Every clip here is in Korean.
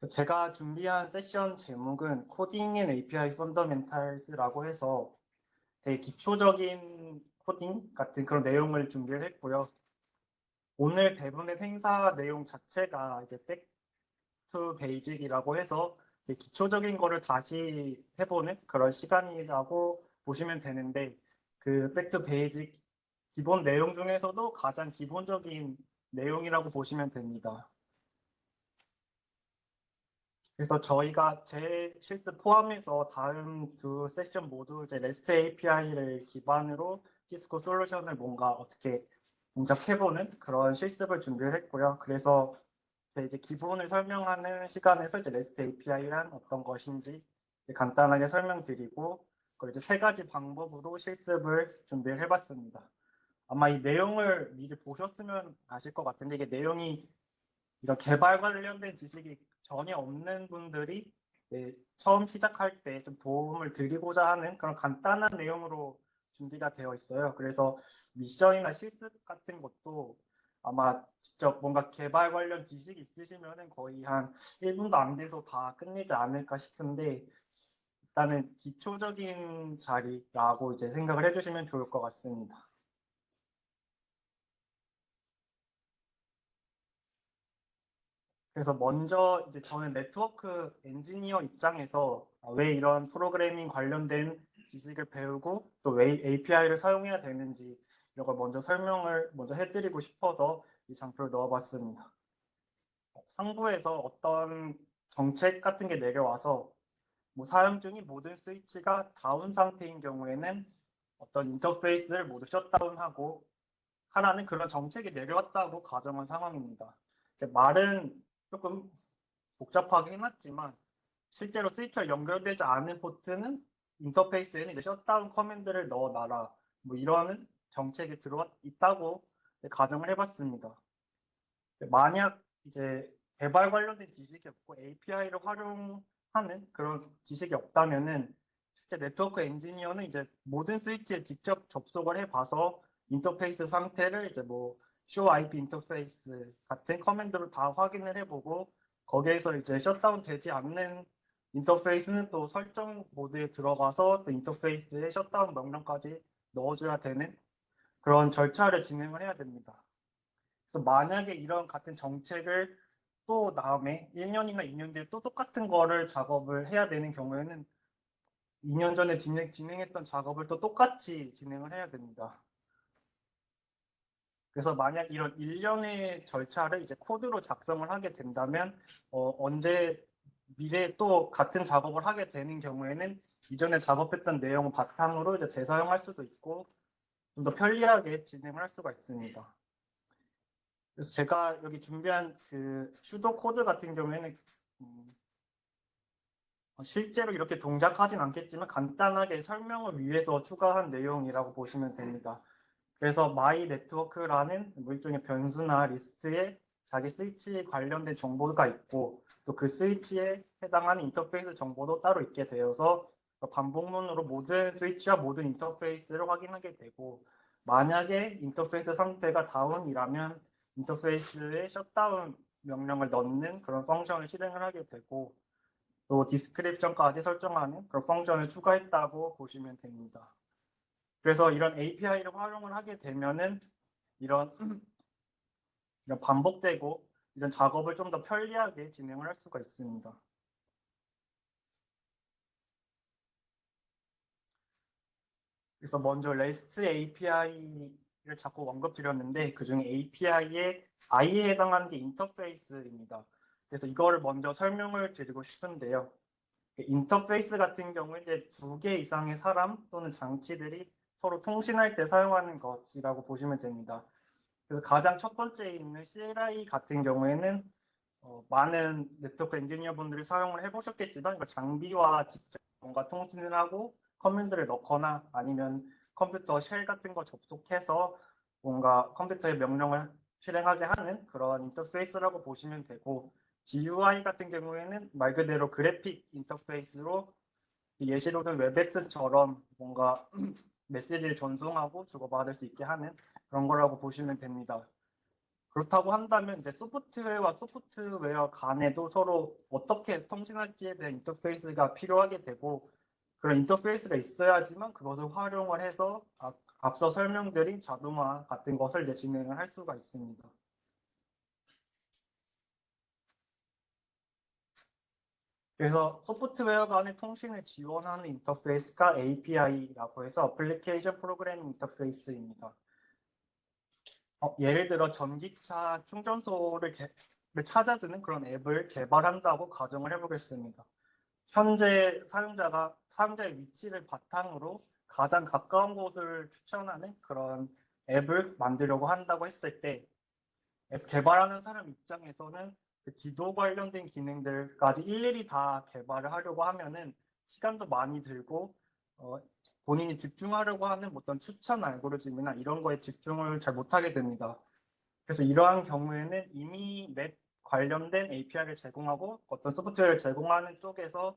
제가 준비한 세션 제목은 코딩 앤 API 펀더멘탈스라고 해서 되게 기초적인 코딩 같은 그런 내용을 준비를 했고요. 오늘 대부분의 행사 내용 자체가 이제 백투 베이직이라고 해서 되게 기초적인 거를 다시 해보는 그런 시간이라고 보시면 되는데, 그 백투 베이직 기본 내용 중에서도 가장 기본적인 내용이라고 보시면 됩니다. 그래서 저희가 제 실습 포함해서 다음 두 세션 모두 이제 REST API를 기반으로 시스코 솔루션을 뭔가 어떻게 동작해보는 그런 실습을 준비를 했고요. 그래서 이제 기본을 설명하는 시간에서 이제 REST API란 어떤 것인지 간단하게 설명드리고, 그리고 이제 세 가지 방법으로 실습을 준비를 해봤습니다. 아마 이 내용을 미리 보셨으면 아실 것 같은데, 이게 내용이 이런 개발 관련된 지식이 전혀 없는 분들이 처음 시작할 때 좀 도움을 드리고자 하는 그런 간단한 내용으로 준비가 되어 있어요. 그래서 미션이나 실습 같은 것도 아마 직접 뭔가 개발 관련 지식이 있으시면은 거의 한 1분도 안 돼서 다 끝내지 않을까 싶은데, 일단은 기초적인 자리라고 이제 생각을 해주시면 좋을 것 같습니다. 그래서 먼저 이제 저는 네트워크 엔지니어 입장에서 왜 이런 프로그래밍 관련된 지식을 배우고 또 왜 API를 사용해야 되는지 이런 걸 먼저 설명을 먼저 해드리고 싶어서 이 장표를 넣어봤습니다. 상부에서 어떤 정책 같은 게 내려와서 뭐 사용 중인 모든 스위치가 다운 상태인 경우에는 어떤 인터페이스를 모두 셧다운하고 하라는 그런 정책이 내려왔다고 가정한 상황입니다. 말은 조금 복잡하게 해놨지만 실제로 스위치와 연결되지 않은 포트는 인터페이스에는 이제 셧다운 커맨드를 넣어놔라, 뭐 이런 정책이 들어와 있다고 가정을 해봤습니다. 만약 이제 개발 관련된 지식이 없고 API를 활용하는 그런 지식이 없다면은 실제 네트워크 엔지니어는 이제 모든 스위치에 직접 접속을 해봐서 인터페이스 상태를 이제 뭐 show IP 인터페이스 같은 커맨드로 다 확인을 해보고, 거기에서 이제 셧다운 되지 않는 인터페이스는 또 설정 모드에 들어가서 또 인터페이스에 셧다운 명령까지 넣어줘야 되는 그런 절차를 진행을 해야 됩니다. 그래서 만약에 이런 같은 정책을 또 다음에 1년이나 2년 뒤에 또 똑같은 거를 작업을 해야 되는 경우에는 2년 전에 진행했던 작업을 또 똑같이 진행을 해야 됩니다. 그래서 만약 이런 일련의 절차를 이제 코드로 작성을 하게 된다면 언제 미래에 또 같은 작업을 하게 되는 경우에는 이전에 작업했던 내용을 바탕으로 이제 재사용할 수도 있고 좀 더 편리하게 진행을 할 수가 있습니다. 그래서 제가 여기 준비한 그 슈도 코드 같은 경우에는 음, 실제로 이렇게 동작하진 않겠지만 간단하게 설명을 위해서 추가한 내용이라고 보시면 됩니다. 그래서 마이 네트워크라는 뭐 일종의 변수나 리스트에 자기 스위치 관련된 정보가 있고 또 그 스위치에 해당하는 인터페이스 정보도 따로 있게 되어서 반복문으로 모든 스위치와 모든 인터페이스를 확인하게 되고, 만약에 인터페이스 상태가 다운이라면 인터페이스에 셧다운 명령을 넣는 그런 펑션을 실행을 하게 되고, 또 디스크립션까지 설정하는 그런 펑션을 추가했다고 보시면 됩니다. 그래서 이런 API를 활용을 하게 되면은 이런, 이런 반복되고 이런 작업을 좀 더 편리하게 진행을 할 수가 있습니다. 그래서 먼저 REST API를 자꾸 언급드렸는데 그중에 API의 I에 해당하는 게 인터페이스입니다. 그래서 이거를 먼저 설명을 드리고 싶은데요. 인터페이스 같은 경우에 이제 두 개 이상의 사람 또는 장치들이 서로 통신할 때 사용하는 것이라고 보시면 됩니다. 그래서 가장 첫 번째에 있는 CLI 같은 경우에는 많은 네트워크 엔지니어 분들이 사용을 해보셨겠지만 장비와 직접 뭔가 통신을 하고 커맨드를 넣거나 아니면 컴퓨터 쉘 같은 거 접속해서 뭔가 컴퓨터의 명령을 실행하게 하는 그런 인터페이스라고 보시면 되고, GUI 같은 경우에는 말 그대로 그래픽 인터페이스로 예시로는 웹엑스처럼 뭔가 메시지를 전송하고 주고받을 수 있게 하는 그런 거라고 보시면 됩니다. 그렇다고 한다면 이제 소프트웨어와 소프트웨어 간에도 서로 어떻게 통신할지에 대한 인터페이스가 필요하게 되고 그런 인터페이스가 있어야지만 그것을 활용을 해서 앞서 설명드린 자동화 같은 것을 이제 진행을 할 수가 있습니다. 그래서 소프트웨어 간의 통신을 지원하는 인터페이스가 API라고 해서 어플리케이션 프로그래밍 인터페이스입니다. 예를 들어 전기차 충전소를 찾아드는 그런 앱을 개발한다고 가정을 해보겠습니다. 현재 사용자의 위치를 바탕으로 가장 가까운 곳을 추천하는 그런 앱을 만들려고 한다고 했을 때 앱 개발하는 사람 입장에서는 그 지도 관련된 기능들까지 일일이 다 개발을 하려고 하면은 시간도 많이 들고 본인이 집중하려고 하는 어떤 추천 알고리즘이나 이런 거에 집중을 잘 못하게 됩니다. 그래서 이러한 경우에는 이미 맵 관련된 API를 제공하고 어떤 소프트웨어를 제공하는 쪽에서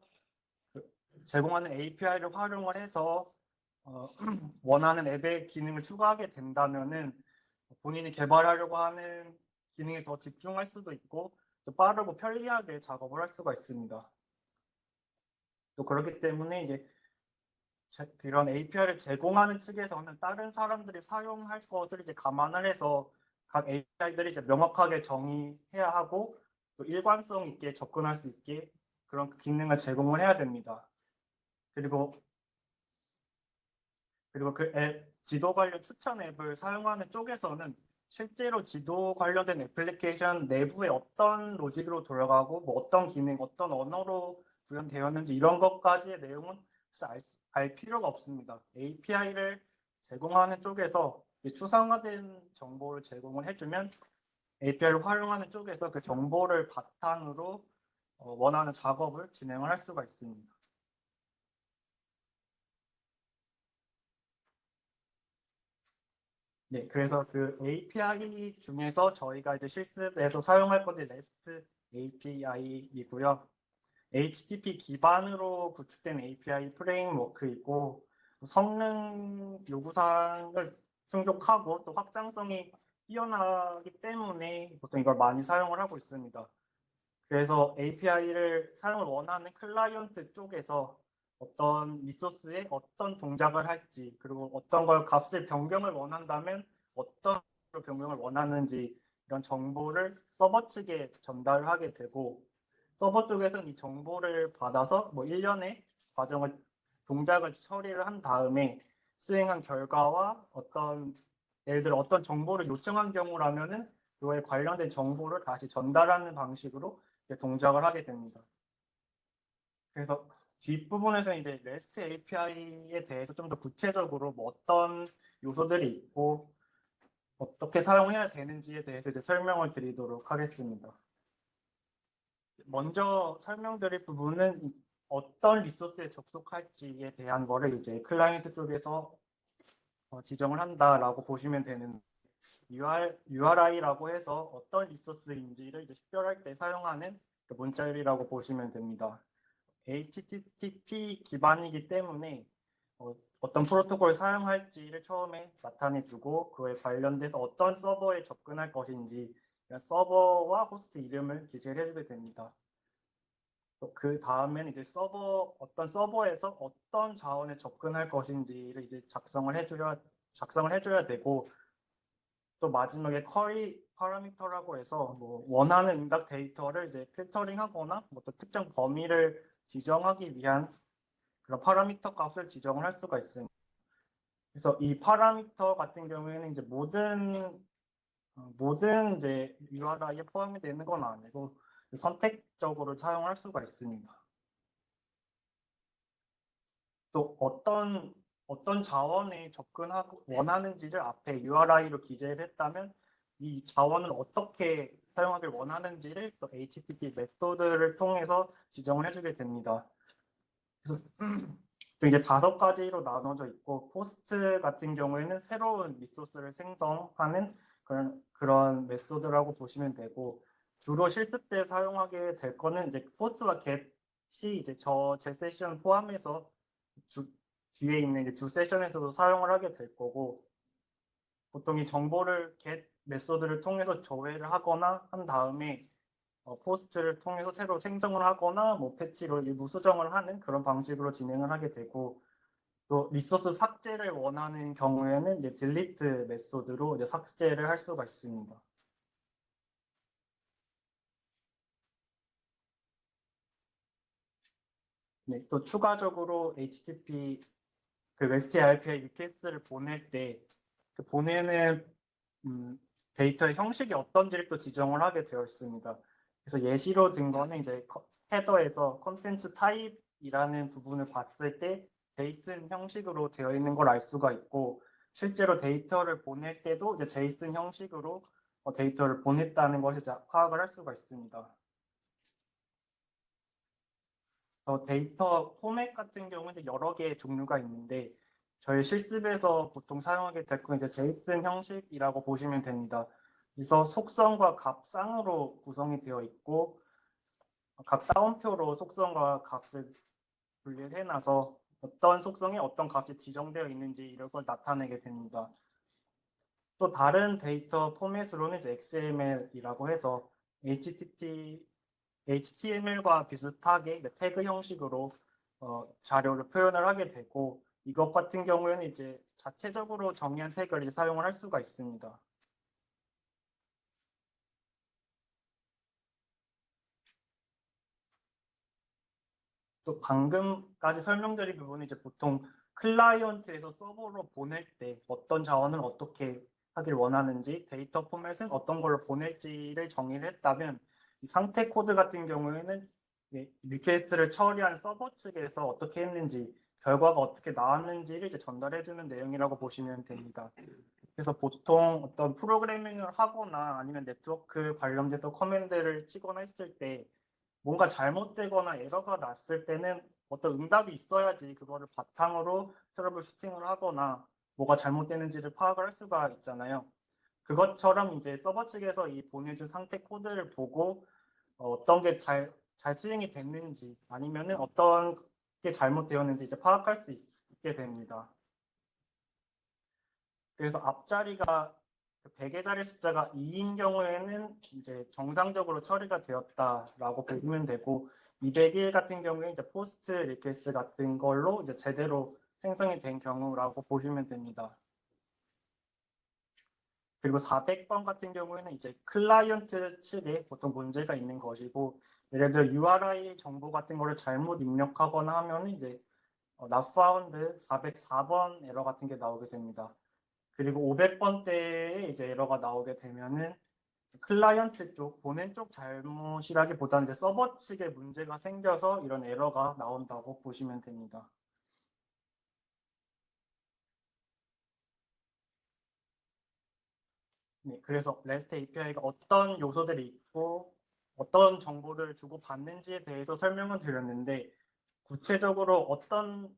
제공하는 API를 활용을 해서 원하는 앱의 기능을 추가하게 된다면은 본인이 개발하려고 하는 기능에 더 집중할 수도 있고 또 빠르고 편리하게 작업을 할 수가 있습니다. 또 그렇기 때문에 이제 이런 API를 제공하는 측에서는 다른 사람들이 사용할 것을 이제 감안을 해서 각 API들이 이제 명확하게 정의해야 하고 또 일관성 있게 접근할 수 있게 그런 기능을 제공을 해야 됩니다. 그리고 그 지도 관련 추천 앱을 사용하는 쪽에서는 실제로 지도 관련된 애플리케이션 내부에 어떤 로직으로 돌아가고 뭐 어떤 기능, 어떤 언어로 구현되었는지 이런 것까지의 내용은 알 필요가 없습니다. API를 제공하는 쪽에서 추상화된 정보를 제공을 해주면 API를 활용하는 쪽에서 그 정보를 바탕으로 원하는 작업을 진행을 할 수가 있습니다. 네, 그래서 그 API 중에서 저희가 이제 실습에서 사용할 건데 REST API이고요. HTTP 기반으로 구축된 API 프레임워크이고 성능 요구사항을 충족하고 또 확장성이 뛰어나기 때문에 보통 이걸 많이 사용을 하고 있습니다. 그래서 API를 사용을 원하는 클라이언트 쪽에서 어떤 리소스에 어떤 동작을 할지 그리고 어떤 걸 값을 변경을 원한다면 어떤 변경을 원하는지 이런 정보를 서버 측에 전달을 하게 되고 서버 쪽에서는 이 정보를 받아서 뭐 일련의 동작을 처리를 한 다음에 수행한 결과와 예를 들어 어떤 정보를 요청한 경우라면은 그에 관련된 정보를 다시 전달하는 방식으로 동작을 하게 됩니다. 그래서 뒷부분에서 이제 REST API에 대해서 좀 더 구체적으로 뭐 어떤 요소들이 있고 어떻게 사용해야 되는지에 대해서 이제 설명을 드리도록 하겠습니다. 먼저 설명드릴 부분은 어떤 리소스에 접속할지에 대한 거를 이제 클라이언트 쪽에서 지정을 한다라고 보시면 되는 URI라고 해서 어떤 리소스인지를 이제 식별할 때 사용하는 그 문자열이라고 보시면 됩니다. HTTP 기반이기 때문에 어떤 프로토콜을 사용할지를 처음에 나타내주고 그에 관련돼서 어떤 서버에 접근할 것인지 서버와 호스트 이름을 기재를 해주게 됩니다. 그 다음에는 이제 어떤 서버에서 어떤 자원에 접근할 것인지를 이제 작성을 해줘야 되고 또 마지막에 쿼리 파라미터라고 해서 뭐 원하는 응답 데이터를 이제 필터링하거나 뭐 또 특정 범위를 지정하기 위한 그런 파라미터 값을 지정을 할 수가 있습니다. 그래서 이 파라미터 같은 경우에는 이제 모든 이제 URI에 포함이 되는 건 아니고 선택적으로 사용할 수가 있습니다. 또 어떤 자원에 접근하고 원하는지를 앞에 URI로 기재를 했다면 이 자원을 어떻게 사용하길 원하는지를 또 HTTP 메소드를 통해서 지정을 해주게 됩니다. 그래서 또 이제 5가지로 나눠져 있고 포스트 같은 경우에는 새로운 리소스를 생성하는 그런 메소드라고 보시면 되고 주로 실습 때 사용하게 될 거는 이제 포스트와 get이 이제 제 세션 포함해서 뒤에 있는 이제 주 세션에서도 사용을 하게 될 거고 보통 이 정보를 get 메소드를 통해서 조회를 하거나 한 다음에 포스트를 통해서 새로 생성을 하거나 뭐 패치로 일부 수정을 하는 그런 방식으로 진행을 하게 되고, 또 리소스 삭제를 원하는 경우에는 이제 딜리트 메소드로 이제 삭제를 할 수가 있습니다. 네, 또 추가적으로 HTTP 그 REST API 리퀘스트를 보낼 때 그 보내는 데이터의 형식이 어떤지를 또 지정을 하게 되어 있습니다. 그래서 예시로 든 거는 이제 헤더에서 컨텐츠 타입이라는 부분을 봤을 때 제이슨 형식으로 되어 있는 걸 알 수가 있고, 실제로 데이터를 보낼 때도 이제 제이슨 형식으로 데이터를 보냈다는 것을 파악을 할 수가 있습니다. 데이터 포맷 같은 경우는 여러 개의 종류가 있는데, 저희 실습에서 보통 사용하게 될 건 이제 제이슨 형식이라고 보시면 됩니다. 그래서 속성과 값쌍으로 구성이 되어 있고, 각 따옴표로 속성과 값을 분리해 놔서 어떤 속성에 어떤 값이 지정되어 있는지 이런 걸 나타내게 됩니다. 또 다른 데이터 포맷으로는 이제 XML이라고 해서 HTML과 비슷하게 태그 형식으로 자료를 표현을 하게 되고, 이것 같은 경우에는 이제 자체적으로 정의한 태그를 사용을 할 수가 있습니다. 또 방금까지 설명드린 부분은 이제 보통 클라이언트에서 서버로 보낼 때 어떤 자원을 어떻게 하길 원하는지, 데이터 포맷은 어떤 걸로 보낼지를 정의를 했다면, 이 상태 코드 같은 경우에는 리퀘스트를 처리한 서버 측에서 어떻게 했는지, 결과가 어떻게 나왔는지를 이제 전달해주는 내용이라고 보시면 됩니다. 그래서 보통 어떤 프로그래밍을 하거나 아니면 네트워크 관련돼서 커맨드를 치거나 했을 때 뭔가 잘못되거나 에러가 났을 때는 어떤 응답이 있어야지 그거를 바탕으로 트러블 슈팅을 하거나 뭐가 잘못되는지를 파악을 할 수가 있잖아요. 그것처럼 이제 서버 측에서 이 보내준 상태 코드를 보고 어떤 게 잘 수행이 됐는지 아니면은 어떤 게 잘못되었는지 이제 파악할 수 있게 됩니다. 그래서 앞자리가 100의 자리 숫자가 2인 경우에는 이제 정상적으로 처리가 되었다라고 보면 되고, 201 같은 경우에 이제 포스트 리퀘스트 같은 걸로 이제 제대로 생성이 된 경우라고 보시면 됩니다. 그리고 400번 같은 경우에는 이제 클라이언트 측에 보통 문제가 있는 것이고, 예를 들어 URI 정보 같은 거를 잘못 입력하거나 하면 이제 not found 404번 에러 같은 게 나오게 됩니다. 그리고 500번대에 이제 에러가 나오게 되면은 클라이언트 쪽, 보낸 쪽 잘못이라기보다는 이제 서버 측에 문제가 생겨서 이런 에러가 나온다고 보시면 됩니다. 네, 그래서 REST API가 어떤 요소들이 있고 어떤 정보를 주고 받는지에 대해서 설명을 드렸는데, 구체적으로 어떤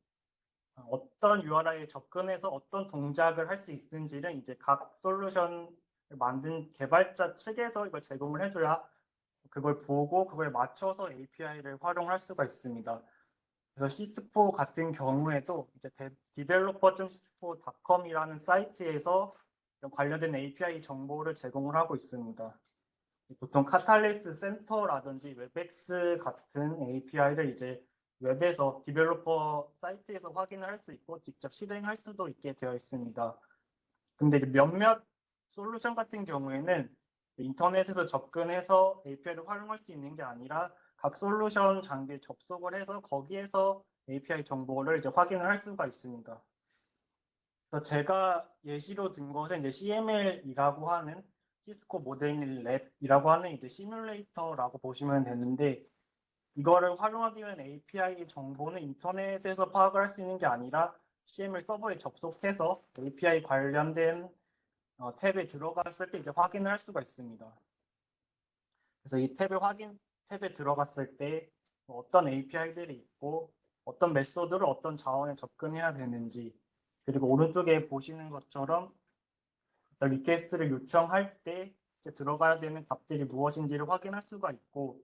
URI에 접근해서 어떤 동작을 할 수 있는지는 이제 각 솔루션 만든 개발자 측에서 이걸 제공을 해줘야 그걸 보고 그걸 맞춰서 API를 활용할 수가 있습니다. 그래서 시스포 같은 경우에도 이제 developer.cispo.com이라는 사이트에서 관련된 API 정보를 제공을 하고 있습니다. 보통 카탈리스트 센터라든지 웹엑스 같은 API를 이제 웹에서 디벨로퍼 사이트에서 확인을 할 수 있고 직접 실행할 수도 있게 되어 있습니다. 근데 이제 몇몇 솔루션 같은 경우에는 인터넷에서 접근해서 API를 활용할 수 있는 게 아니라 각 솔루션 장비에 접속을 해서 거기에서 API 정보를 이제 확인을 할 수가 있습니다. 그래서 제가 예시로 든 것은 이제 CML이라고 하는 시스코 모델링 랩이라고 하는 이제 시뮬레이터라고 보시면 되는데, 이거를 활용하기 위한 API 정보는 인터넷에서 파악을 할 수 있는 게 아니라 CML 서버에 접속해서 API 관련된 탭에 들어갔을 때 이제 확인을 할 수가 있습니다. 그래서 이 탭에 들어갔을 때 어떤 API들이 있고 어떤 메소드를 어떤 자원에 접근해야 되는지, 그리고 오른쪽에 보시는 것처럼 리퀘스트를 요청할 때 들어가야 되는 값들이 무엇인지를 확인할 수가 있고,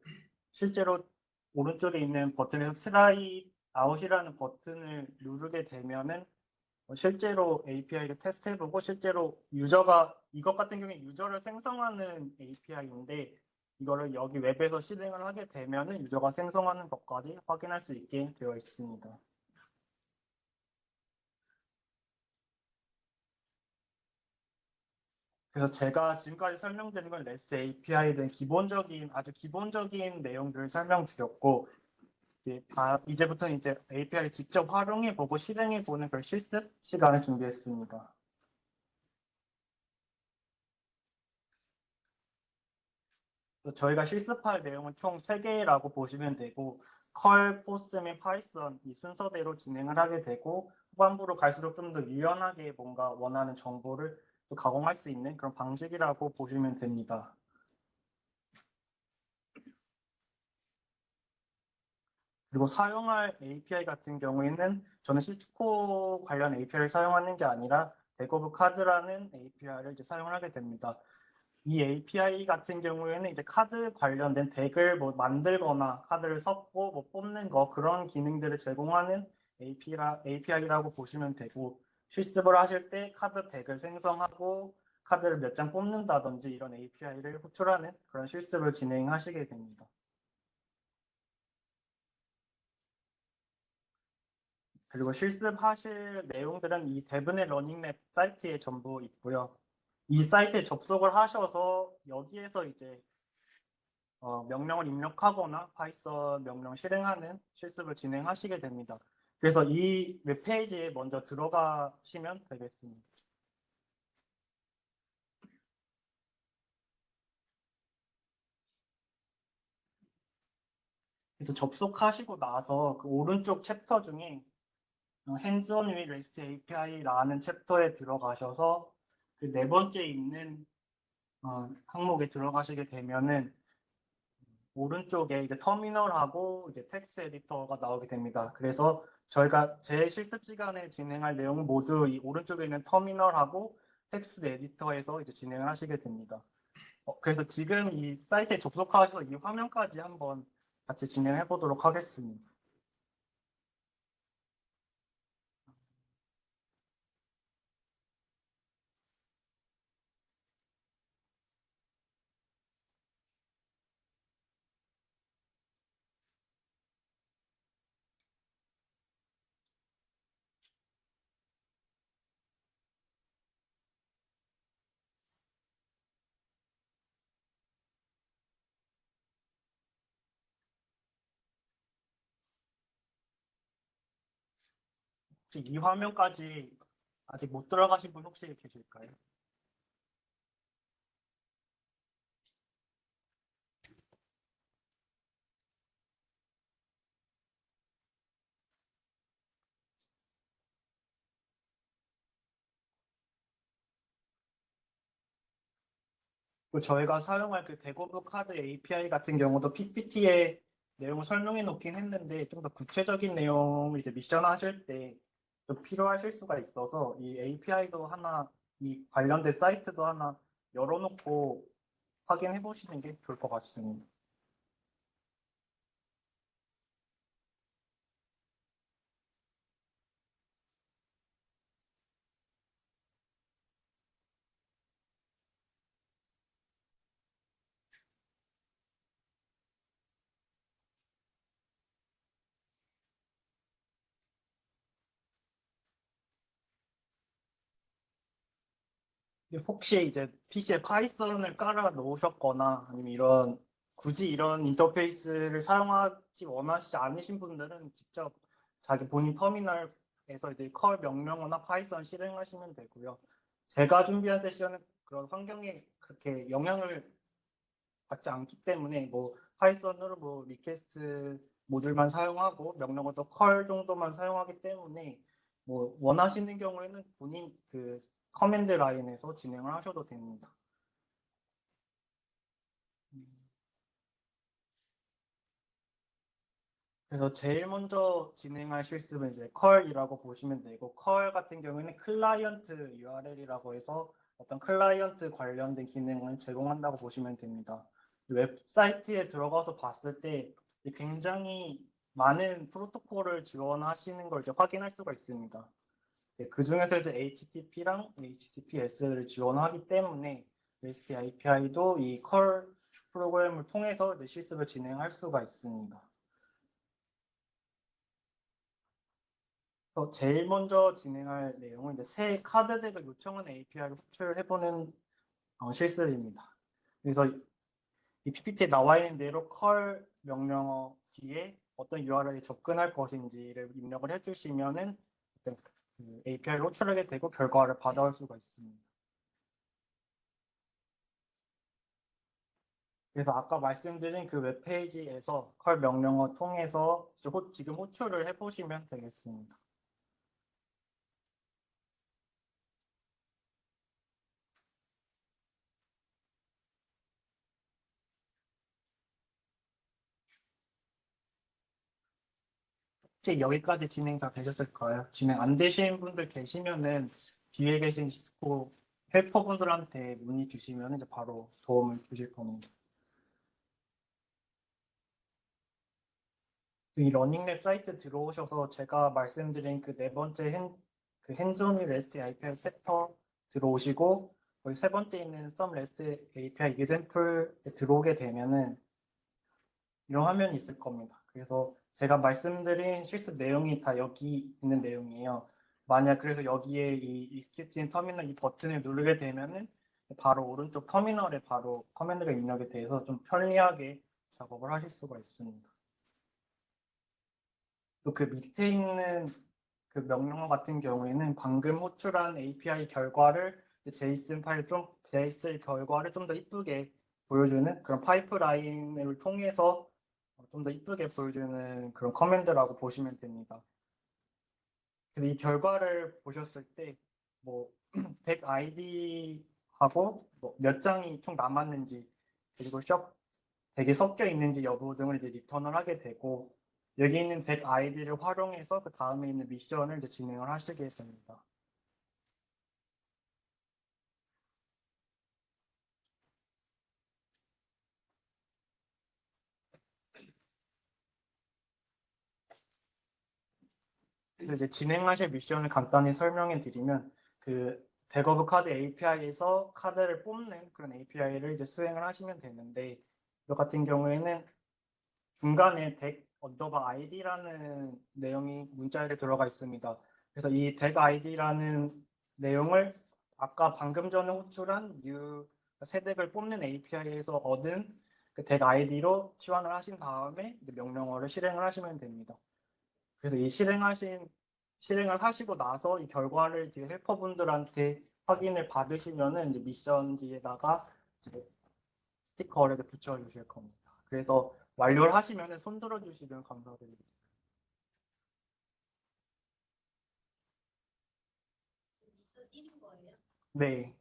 실제로 오른쪽에 있는 버튼에서 try out이라는 버튼을 누르게 되면은 실제로 API를 테스트해보고 실제로 유저가 이것 같은 경우에 유저를 생성하는 API인데 이거를 여기 웹에서 실행을 하게 되면은 유저가 생성하는 것까지 확인할 수 있게 되어 있습니다. 그래서 제가 지금까지 설명드린 건 REST API에 대한 기본적인 아주 기본적인 내용들을 설명드렸고 이제부터는 이제 API를 직접 활용해보고 실행해보는 그런 실습 시간을 준비했습니다. 저희가 실습할 내용은 총 3개라고 보시면 되고 컬, 포스트, 파이썬 이 순서대로 진행을 하게 되고 후반부로 갈수록 좀 더 유연하게 뭔가 원하는 정보를 또 가공할 수 있는 그런 방식이라고 보시면 됩니다. 그리고 사용할 API 같은 경우에는 저는 시스코 관련 API를 사용하는 게 아니라 백오브 카드라는 API를 이제 사용을 하게 됩니다. 이 API 같은 경우에는 이제 카드 관련된 덱을 뭐 만들거나 카드를 섞고 뭐 뽑는 거 그런 기능들을 제공하는 API라고 보시면 되고 실습을 하실 때 카드 덱을 생성하고 카드를 몇 장 뽑는다든지 이런 API를 호출하는 그런 실습을 진행하시게 됩니다. 그리고 실습하실 내용들은 이 대분의 러닝맵 사이트에 전부 있고요. 이 사이트에 접속을 하셔서 여기에서 이제 명령을 입력하거나 파이썬 명령 실행하는 실습을 진행하시게 됩니다. 그래서 이 웹페이지에 먼저 들어가시면 되겠습니다. 그래서 접속하시고 나서 그 오른쪽 챕터 중에 Hands on with REST API라는 챕터에 들어가셔서 그 네 번째 있는 항목에 들어가시게 되면은 오른쪽에 이제 터미널하고 이제 텍스트 에디터가 나오게 됩니다. 그래서 저희가 제 실습 시간에 진행할 내용은 모두 이 오른쪽에 있는 터미널하고 텍스트 에디터에서 이제 진행을 하시게 됩니다. 그래서 지금 이 사이트에 접속하셔서 이 화면까지 한번 같이 진행해 보도록 하겠습니다. 혹시 이 화면까지 아직 못 들어가신 분 혹시 계실까요? 저희가 사용할 그 백오브 카드 API 같은 경우도 PPT에 내용을 설명해 놓긴 했는데 좀 더 구체적인 내용을 이제 미션 하실 때 좀 필요하실 수가 있어서 이 API도 하나, 이 관련된 사이트도 하나 열어놓고 확인해 보시는 게 좋을 것 같습니다. 혹시 이제 PC에 파이썬을 깔아 놓으셨거나 아니면 굳이 이런 인터페이스를 사용하지 원하시지 않으신 분들은 직접 자기 본인 터미널에서 이제 컬 명령어나 파이썬 실행하시면 되고요. 제가 준비한 세션은 그런 환경에 그렇게 영향을 받지 않기 때문에 뭐 파이썬으로 뭐 리퀘스트 모듈만 사용하고 명령어도 컬 정도만 사용하기 때문에 뭐 원하시는 경우에는 본인 그 커맨드 라인에서 진행을 하셔도 됩니다. 그래서 제일 먼저 진행할 실습은 이제 컬이라고 보시면 되고 컬 같은 경우에는 클라이언트 URL이라고 해서 어떤 클라이언트 관련된 기능을 제공한다고 보시면 됩니다. 웹사이트에 들어가서 봤을 때 굉장히 많은 프로토콜을 지원하시는 걸 이제 확인할 수가 있습니다. 네, 그중에서 이제 HTTP랑 HTTPS를 지원하기 때문에 REST API도 이 컬 프로그램을 통해서 이제 실습을 진행할 수가 있습니다. 제일 먼저 진행할 내용은 이제 새 카드 덱을 요청하는 API를 호출해보는 실습입니다. 그래서 이 PPT에 나와 있는 대로 컬 명령어 뒤에 어떤 URL에 접근할 것인지를 입력을 해주시면은 그 API를 호출하게 되고 결과를 받아올 수가 있습니다. 그래서 아까 말씀드린 그 웹페이지에서 컬 명령어 통해서 지금 호출을 해보시면 되겠습니다. 혹시 여기까지 진행 다 되셨을까요? 진행 안 되신 분들 계시면은 뒤에 계신 헬퍼분들한테 문의 주시면 이제 바로 도움을 주실 겁니다. 이 러닝랩 사이트 들어오셔서 제가 말씀드린 그 네 번째 그 핸즈온이 REST API 챕터 들어오시고 거기 세 번째 있는 Some REST API example에 들어오게 되면은 이런 화면이 있을 겁니다. 그래서 제가 말씀드린 실습 내용이 다 여기 있는 내용이에요. 만약 그래서 여기에 이 execute 터미널 이 버튼을 누르게 되면은 바로 오른쪽 터미널에 바로 커맨드가 입력이 돼서 좀 편리하게 작업을 하실 수가 있습니다. 또 그 밑에 있는 그 명령어 같은 경우에는 방금 호출한 API 결과를 JSON 파일 좀 JSON 결과를 좀 더 이쁘게 보여주는 그런 파이프라인을 통해서 좀 더 이쁘게 보여주는 그런 커맨드라고 보시면 됩니다. 그래서 이 결과를 보셨을 때 뭐 덱 아이디하고 뭐몇 장이 총 남았는지 그리고 덱이 섞여 있는지 여부 등을 이제 리턴을 하게 되고 여기 있는 덱 아이디를 활용해서 그 다음에 있는 미션을 이제 진행을 하시게 됩니다. 그래서 이제 진행하실 미션을 간단히 설명해 드리면 그 백오브 카드 API에서 카드를 뽑는 그런 API를 이제 수행을 하시면 되는데 이 같은 경우에는 중간에 덱 언더바 아이디라는 내용이 문자열에 들어가 있습니다. 그래서 이 덱 아이디라는 내용을 아까 방금 전에 호출한 새 덱을 뽑는 API에서 얻은 그 덱 아이디로 치환을 하신 다음에 명령어를 실행을 하시면 됩니다. 그래서 이 실행을 하시고 나서 이 결과를 이제 헬퍼분들한테 확인을 받으시면은 이제 미션지에다가 이제 스티커를 붙여 주실 겁니다. 그래서 완료를 하시면은 손 들어 주시면 감사드립니다. 네.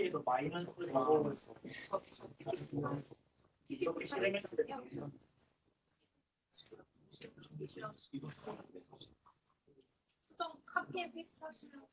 에서 마이너스로 이렇게 실행했을 때 좀 카피에 비슷하시면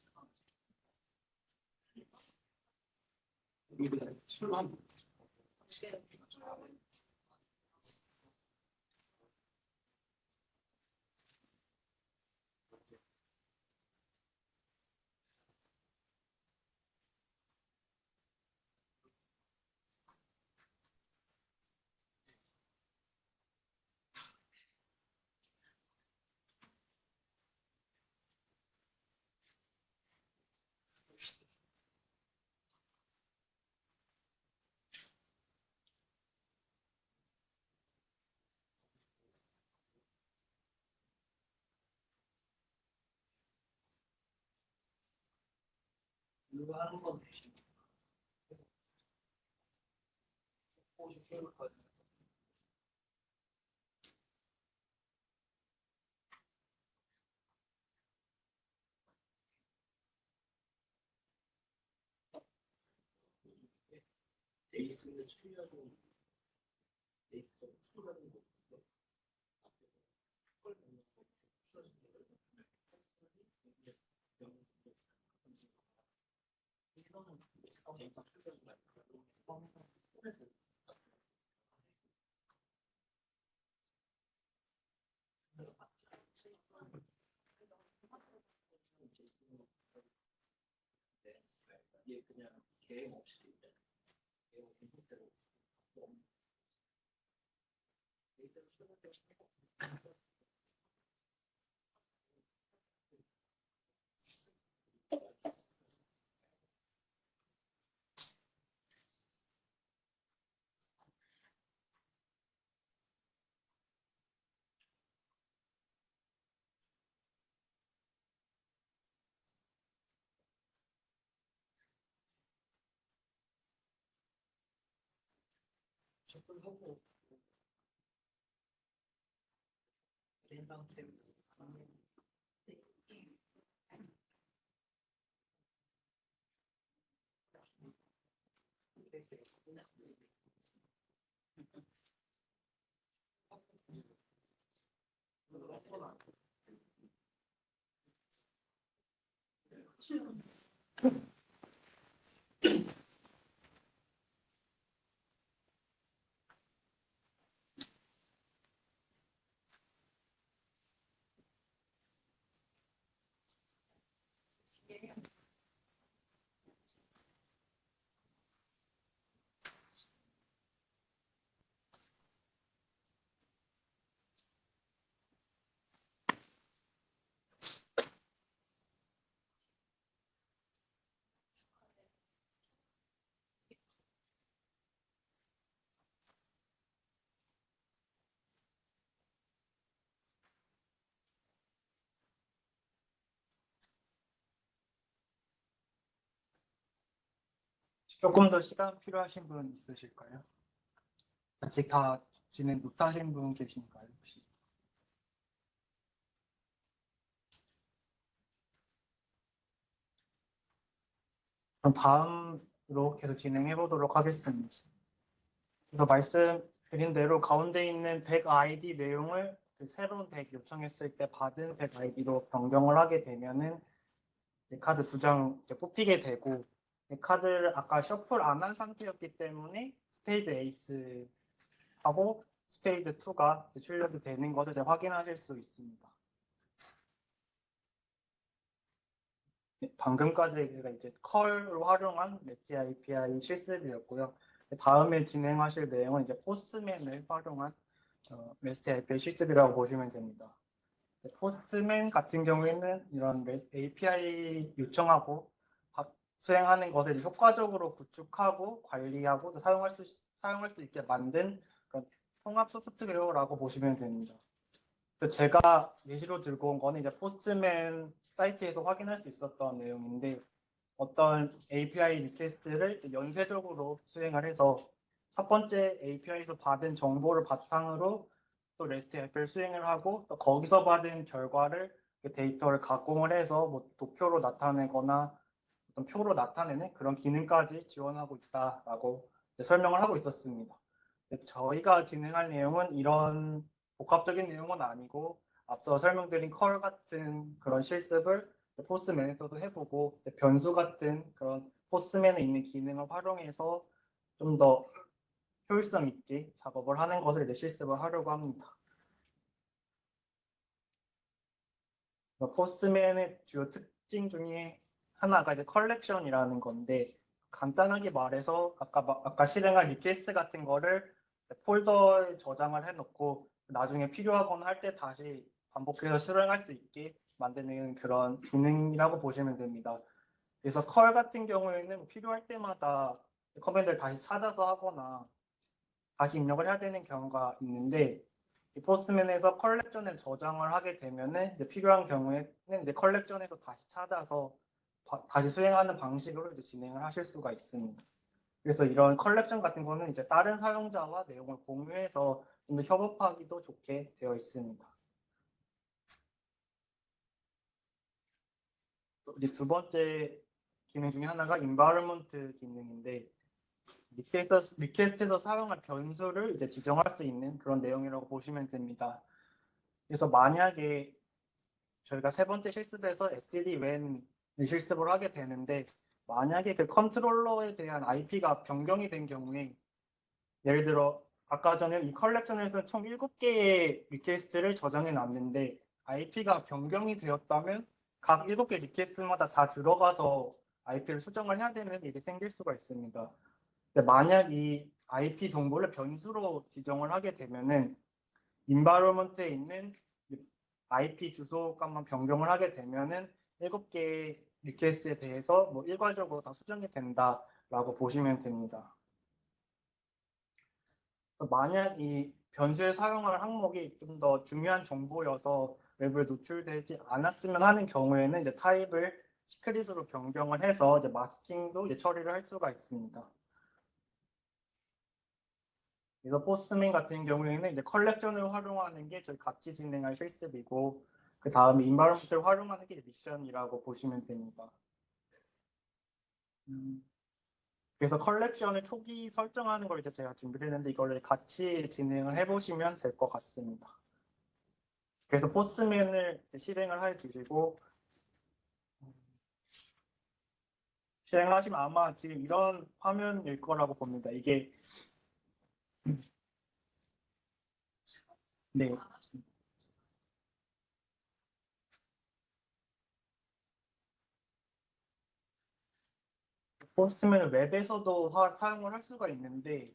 이거 하는 건 대신 제이슨을 추리하는 제이슨 추리하는 거 이게 그냥 계획 없이 계획 대로 계획대로 출발되고 접근하고 조금 더 시간 필요하신 분 있으실까요? 아직 다 진행 못하신 분 계신가요, 혹시? 그럼 다음으로 계속 진행해 보도록 하겠습니다. 그래서 말씀드린 대로 가운데 있는 덱 아이디 내용을 그 새로운 덱 요청했을 때 받은 덱 아이디로 변경을 하게 되면은 이 카드 2장 뽑히게 되고, 이 카드를 아까 셔플 안 한 상태였기 때문에 스페이드 에이스 하고 스페이드 2가 출력이 되는 것을 이제 확인하실 수 있습니다. 방금까지가 이제 컬을 활용한 매티 API 실습이었고요. 다음에 진행하실 내용은 이제 포스트맨을 활용한 REST API 실습이라고 보시면 됩니다. 포스트맨 같은 경우에는 이런 API 요청하고 수행하는 것을 효과적으로 구축하고 관리하고 또 사용할 수 있게 만든 그런 통합 소프트웨어라고 보시면 됩니다. 제가 예시로 들고 온 거는 이제 포스트맨 사이트에서 확인할 수 있었던 내용인데, 어떤 API 리퀘스트를 연쇄적으로 수행을 해서 첫 번째 API에서 받은 정보를 바탕으로 또 REST API를 수행을 하고, 또 거기서 받은 결과를 그 데이터를 가공을 해서 뭐 도표로 나타내거나 어떤 표로 나타내는 그런 기능까지 지원하고 있다라고 설명을 하고 있었습니다. 저희가 진행할 내용은 이런 복합적인 내용은 아니고, 앞서 설명드린 컬 같은 그런 실습을 포스맨에서도 해보고, 변수 같은 그런 포스맨에 있는 기능을 활용해서 좀 더 효율성 있게 작업을 하는 것을 이제 실습을 하려고 합니다. 포스맨의 주요 특징 중에 하나가 이제 컬렉션이라는 건데, 간단하게 말해서 아까 실행한 리퀘스트 같은 거를 폴더에 저장을 해놓고 나중에 필요하거나 할 때 다시 반복해서 실행할 수 있게 만드는 그런 기능이라고 보시면 됩니다. 그래서 컬 같은 경우에는 필요할 때마다 커맨드를 다시 찾아서 하거나 다시 입력을 해야 되는 경우가 있는데, 이 포스트맨에서 컬렉션을 저장을 하게 되면은 이제 필요한 경우에는 이제 컬렉션에서 다시 찾아서 다시 수행하는 방식으로 이제 진행을 하실 수가 있습니다. 그래서 이런 컬렉션 같은 거는 이제 다른 사용자와 내용을 공유해서 좀 더 협업하기도 좋게 되어 있습니다. 이제 두 번째 기능 중에 하나가 environment 기능인데, 리퀘스트에서 사용할 변수를 이제 지정할 수 있는 그런 내용이라고 보시면 됩니다. 그래서 만약에 저희가 세 번째 실습에서 SD-WAN 실습을 하게 되는데, 만약에 그 컨트롤러에 대한 IP가 변경이 된 경우에, 예를 들어 아까 전에 이 컬렉션에서 총 7개의 리퀘스트를 저장해 놨는데 IP가 변경이 되었다면 각 7개 리퀘스트마다 다 들어가서 IP를 수정을 해야 되는 일이 생길 수가 있습니다. 근데 만약 이 IP 정보를 변수로 지정을 하게 되면은 인바이러먼트에 있는 IP 주소값만 변경을 하게 되면은 7개의 리퀘스트에 대해서 뭐 일괄적으로 다 수정이 된다라고 보시면 됩니다. 만약 이 변수에 사용할 항목이 좀 더 중요한 정보여서 외부에 노출되지 않았으면 하는 경우에는 이제 타입을 시크릿으로 변경을 해서 이제 마스킹도 이제 처리를 할 수가 있습니다. 그래서 포스트맨 같은 경우에는 이제 컬렉션을 활용하는 게 저희 같이 진행할 실습이고, 그 다음에 인바이러먼트를 활용하는 게 미션이라고 보시면 됩니다. 그래서 컬렉션을 초기 설정하는 걸 이제 제가 준비를 했는데 이거를 같이 진행을 해보시면 될 것 같습니다. 그래서 포스맨을 실행을 해 주시고 실행을 하시면 아마 지금 이런 화면일 거라고 봅니다. 이게 네. 포스트맨을 웹에서도 사용을 할 수가 있는데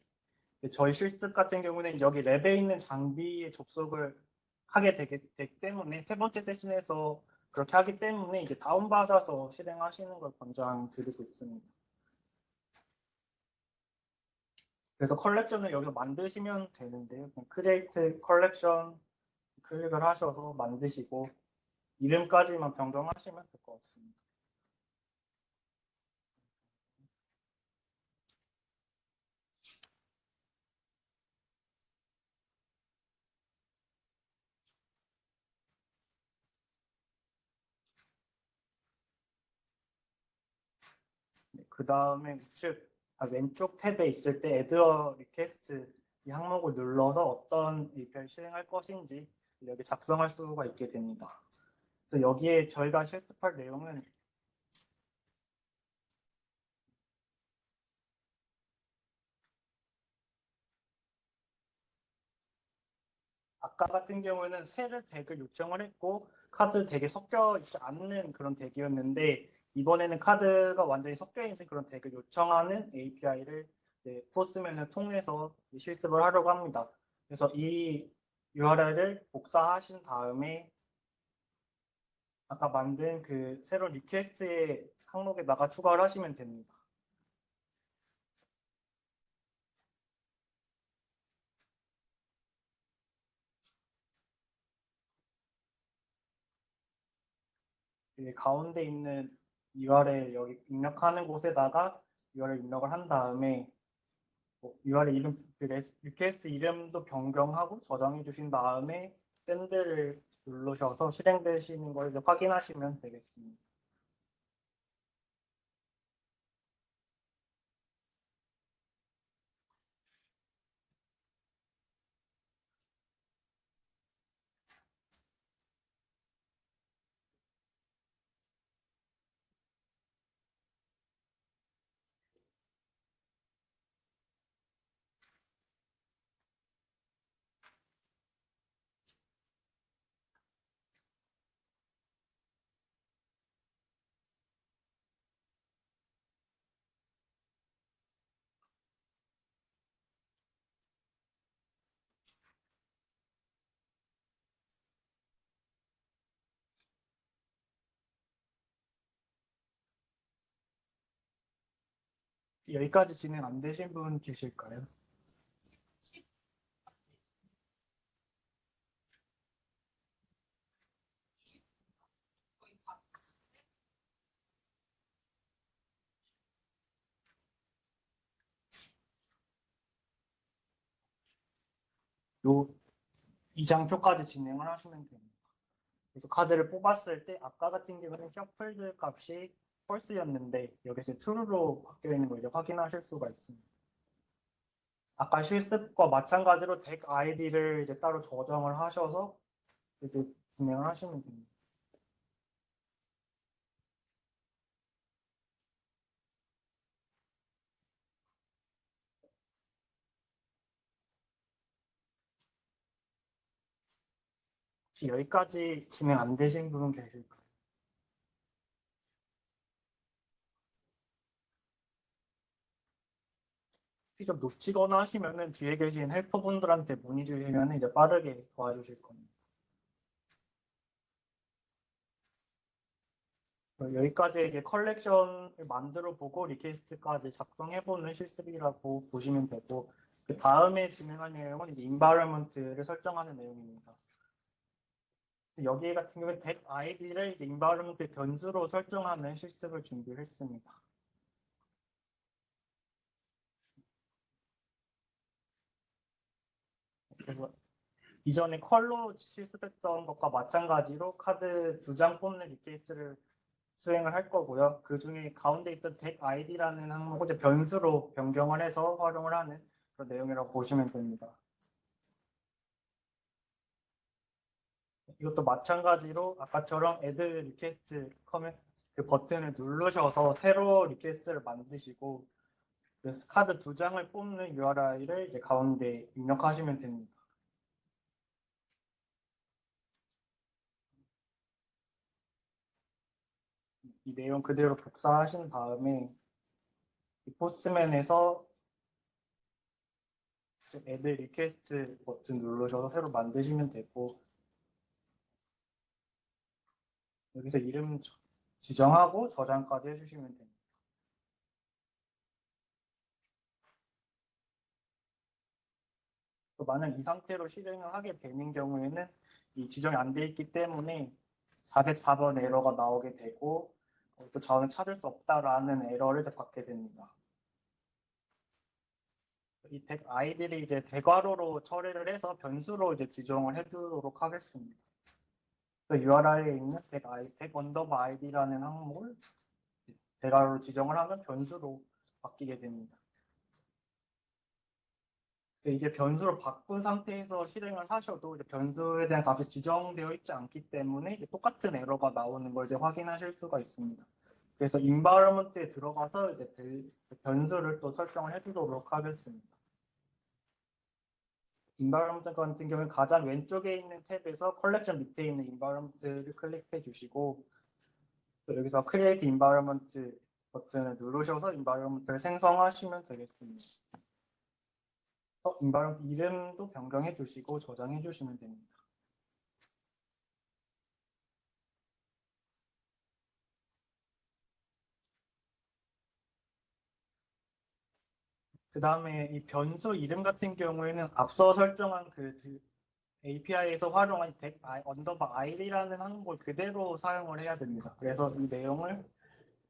저희 실습 같은 경우는 여기 랩에 있는 장비에 접속을 하게 되기 때문에 세 번째 세션에서 그렇게 하기 때문에 이제 다운받아서 실행하시는 걸 권장드리고 있습니다. 그래서 컬렉션을 여기서 만드시면 되는데요. 크리에이트 컬렉션 클릭을 하셔서 만드시고 이름까지만 변경하시면 될 것 같습니다. 그 다음에 왼쪽 탭에 있을 때 Add a Request 이 항목을 눌러서 어떤 API를 실행할 것인지 여기 작성할 수가 있게 됩니다. 그래서 여기에 저희가 실습할 내용은 아까 같은 경우에는 세를 덱을 요청을 했고 카드 덱에 섞여 있지 않는 그런 덱이었는데 이번에는 카드가 완전히 섞여 있는 그런 덱을 요청하는 API를 포스맨을 통해서 실습을 하려고 합니다. 그래서 이 URL을 복사하신 다음에 아까 만든 그 새로운 리퀘스트의 항목에다가 추가를 하시면 됩니다. 가운데 있는 URL 여기 입력하는 곳에다가 URL 입력을 한 다음에 URL 이름, 리퀘스트 이름도 변경하고 저장해 주신 다음에 샌드를 누르셔서 실행되시는 걸 이제 확인하시면 되겠습니다. 여기까지 진행 안 되신 분 계실까요? 요 이장표까지 진행을 하시면 됩니다. 그래서 카드를 뽑았을 때 아까 같은 경우는 셔플드 값이 펄스였는데 여기서 true로 바뀌어 있는 걸 이제 확인하실 수가 있습니다. 아까 실습과 마찬가지로 덱 아이디를 이제 따로 저장을 하셔서 이제 진행을 하시면 됩니다. 혹시 여기까지 진행 안 되신 분은 계실까요? 혹시 좀 놓치거나 하시면은 뒤에 계신 헬퍼분들한테 문의 주시면 이제 빠르게 도와주실 겁니다. 여기까지 이제 컬렉션을 만들어 보고 리퀘스트까지 작성해보는 실습이라고 보시면 되고 그 다음에 진행할 내용은 이제 인바이러먼트를 설정하는 내용입니다. 여기 같은 경우는 덱 아이디를 이제 인바이러먼트 변수로 설정하는 실습을 준비했습니다. 그래서 이전에 컬러 실습했던 것과 마찬가지로 카드 2장 뽑는 리퀘스트를 수행을 할 거고요. 그 중에 가운데 있던 덱 아이디라는 항목을 이제 변수로 변경을 해서 활용을 하는 그런 내용이라고 보시면 됩니다. 이것도 마찬가지로 아까처럼 add request 커맨 그 버튼을 누르셔서 새로 리퀘스트를 만드시고 그래서 카드 2장을 뽑는 URI를 이제 가운데 입력하시면 됩니다. 이 내용 그대로 복사하신 다음에 이 포스트맨에서 add request 버튼 누르셔서 새로 만드시면 되고 여기서 이름 지정하고 저장까지 해주시면 됩니다. 또 만약 이 상태로 실행을 하게 되는 경우에는 이 지정이 안 돼 있기 때문에 404번 에러가 나오게 되고 또 자원을 찾을 수 없다라는 에러를 받게 됩니다. 이 덱 아이디를 이제 대괄호로 처리를 해서 변수로 이제 지정을 해두도록 하겠습니다. URI에 있는 덱 언더바 아이디라는 항목을 대괄호로 지정을 하면 변수로 바뀌게 됩니다. 이제 변수로 바꾼 상태에서 실행을 하셔도 이제 변수에 대한 값이 지정되어 있지 않기 때문에 이제 똑같은 에러가 나오는 걸 이제 확인하실 수가 있습니다. 그래서 environment에 들어가서 이제 변수를 또 설정을 해주도록 하겠습니다. environment 같은 경우는 가장 왼쪽에 있는 탭에서 컬렉션 밑에 있는 environment를 클릭해 주시고 또 여기서 create environment 버튼을 누르셔서 environment를 생성하시면 되겠습니다. environment 이름도 변경해 주시고 저장해 주시면 됩니다. 그 다음에 이 변수 이름 같은 경우에는 앞서 설정한 그 API에서 활용한 덱 언더바 id라는 항목을 그대로 사용을 해야 됩니다. 그래서 이 내용을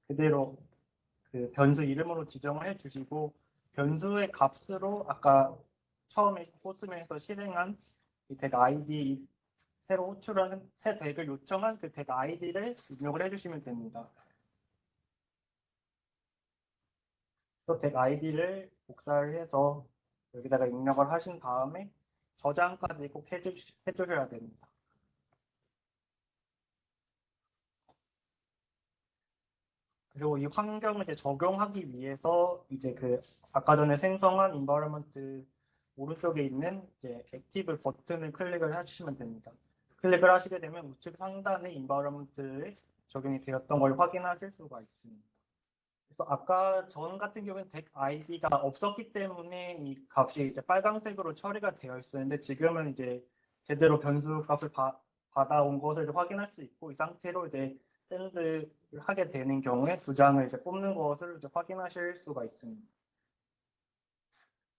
그대로 그 변수 이름으로 지정을 해주시고 변수의 값으로 아까 처음에 포스맨에서 실행한 이 덱 ID 새로 호출하는 새 덱을 요청한 그 덱 ID를 입력을 해주시면 됩니다. 또 덱 ID를 복사를 해서 여기다가 입력을 하신 다음에 저장까지 꼭 해주셔야 됩니다. 그리고 이 환경을 이제 적용하기 위해서 이제 그 아까 전에 생성한 environment 오른쪽에 있는 이제 액티브 버튼을 클릭을 해주시면 됩니다. 클릭을 하시게 되면 우측 상단에 environment에 적용이 되었던 걸 확인하실 수가 있습니다. 그래서 아까 전 같은 경우는 덱 아이디가 없었기 때문에 이 값이 이제 빨간색으로 처리가 되어 있었는데 지금은 이제 제대로 변수 값을 받아온 것을 확인할 수 있고 이 상태로 이제 샌드를 하게 되는 경우에 2장을 이제 뽑는 것을 이제 확인하실 수가 있습니다.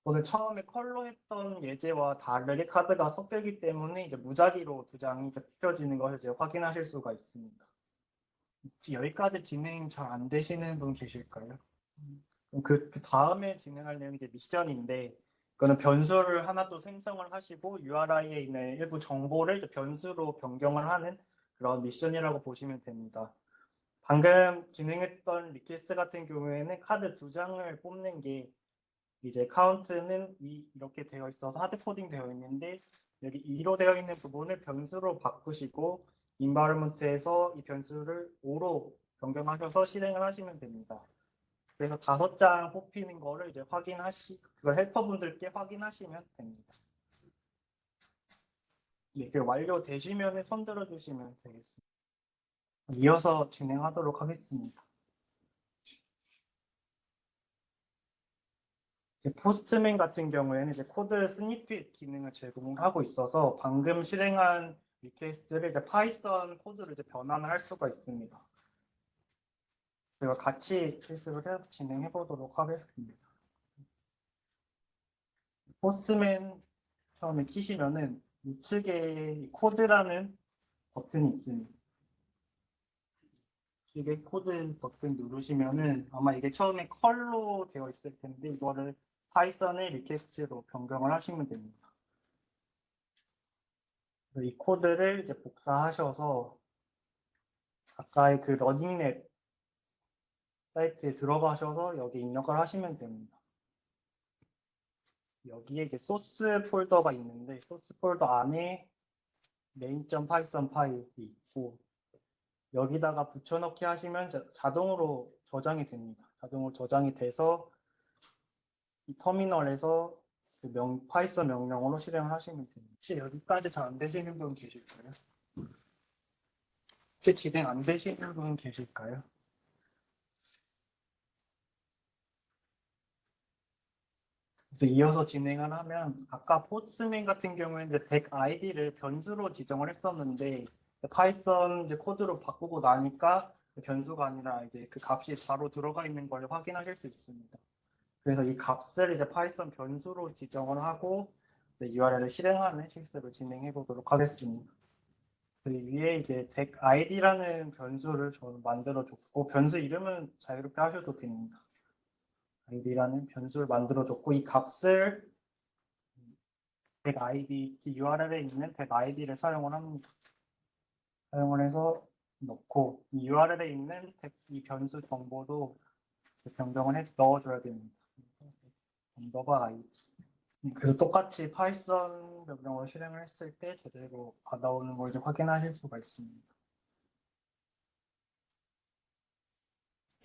오늘 처음에 컬러 했던 예제와 다르게 카드가 섞이기 때문에 이제 무작위로 2장이 이제 펴지는 것을 이제 확인하실 수가 있습니다. 혹시 여기까지 진행 잘 안 되시는 분 계실까요? 그 다음에 진행할 내용이 이제 미션인데, 그거는 변수를 하나 또 생성을 하시고 URI에 있는 일부 정보를 이제 변수로 변경을 하는 그런 미션이라고 보시면 됩니다. 방금 진행했던 리퀘스트 같은 경우에는 카드 2장을 뽑는 게 이제 카운트는 이렇게 되어 있어서 하드 코딩 되어 있는데 여기 2로 되어 있는 부분을 변수로 바꾸시고 environment에서 이 변수를 5로 변경하셔서 실행을 하시면 됩니다. 그래서 5장 뽑히는 거를 이제 그걸 헬퍼분들께 확인하시면 됩니다. 네, 그 완료되시면 손 들어주시면 되겠습니다. 이어서 진행하도록 하겠습니다. 포스트맨 같은 경우에는 이제 코드 스니핏 기능을 제공하고 있어서 방금 실행한 리퀘스트를 이제 파이썬 코드로 이제 변환을 할 수가 있습니다. 그리고 같이 실습을 해서 진행해 보도록 하겠습니다. 포스트맨 처음에 키시면은 우측에 코드라는 버튼이 있습니다. 이게 코드 버튼 누르시면은 아마 이게 처음에 컬로 되어 있을 텐데 이거를 파이썬의 리퀘스트로 변경을 하시면 됩니다. 이 코드를 이제 복사하셔서 아까의 그 러닝랩 사이트에 들어가셔서 여기 입력을 하시면 됩니다. 여기에 이제 소스 폴더가 있는데 소스 폴더 안에 main.python 파일이 있고 여기다가 붙여넣기 하시면 자동으로 저장이 됩니다. 자동으로 저장이 돼서 이 터미널에서 그 파이썬 명령어로 실행을 하시면 됩니다. 혹시 여기까지 잘 안 되시는 분 계실까요? 혹시 진행 안 되시는 분 계실까요? 그래서 이어서 진행을 하면 아까 포스맨 같은 경우에는 이제 덱 아이디를 변수로 지정을 했었는데 파이썬 이제 코드로 바꾸고 나니까 변수가 아니라 이제 그 값이 바로 들어가 있는 걸 확인하실 수 있습니다. 그래서 이 값을 이제 파이썬 변수로 지정을 하고 URL을 실행하는 실습을 진행해 보도록 하겠습니다. 그 위에 이제 덱 id라는 변수를 저는 만들어 줬고 변수 이름은 자유롭게 하셔도 됩니다. id라는 변수를 만들어 줬고 이 값을 덱 id URL에 있는 덱 id를 사용을 합니다. 사용을 해서 넣고 이 URL에 있는 이 변수 정보도 변경을 해 넣어줘야 됩니다. 언더바 id. 그래서 똑같이 파이썬 명령어를 실행을 했을 때 제대로 받아오는 걸 이제 확인하실 수가 있습니다.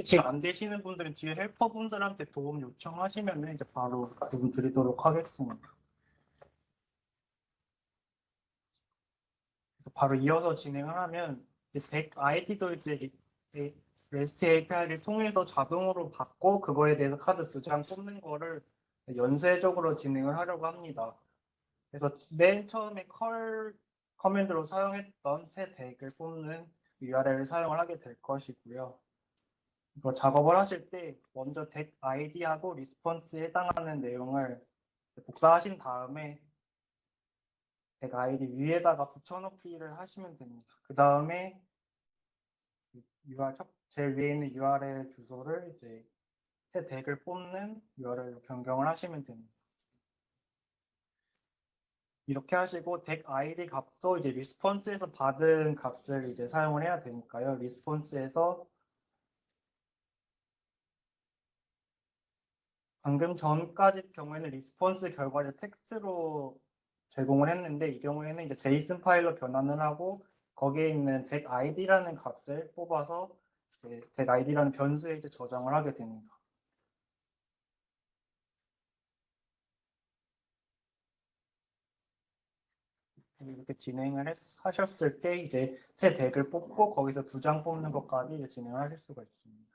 지금 안 되시는 분들은 뒤에 헬퍼분들한테 도움 요청하시면 이제 바로 도움 드리도록 하겠습니다. 바로 이어서 진행을 하면 덱 아이디도 이제 REST API를 통해서 자동으로 받고 그거에 대해서 카드 2장 뽑는 거를 연쇄적으로 진행을 하려고 합니다. 그래서 맨 처음에 커맨드로 사용했던 새 덱을 뽑는 URL을 사용을 하게 될 것이고요. 이거 작업을 하실 때 먼저 덱 아이디하고 리스폰스에 해당하는 내용을 복사하신 다음에 덱 아이디 위에다가 붙여넣기를 하시면 됩니다. 그 다음에 제일 위에 있는 URL 주소를 이제 새 덱을 뽑는 URL로 변경을 하시면 됩니다. 이렇게 하시고 덱 아이디 값도 이제 리스폰스에서 받은 값을 이제 사용을 해야 되니까요. 리스폰스에서 방금 전까지 경우에는 리스폰스 결과를 텍스트로 제공을 했는데 이 경우에는 이제 제이슨 파일로 변환을 하고 거기에 있는 덱 아이디라는 값을 뽑아서 덱 아이디라는 변수에 이제 저장을 하게 됩니다. 이렇게 진행을 하셨을 때 이제 새 덱을 뽑고 거기서 2장 뽑는 것까지 이제 진행을 하실 수가 있습니다.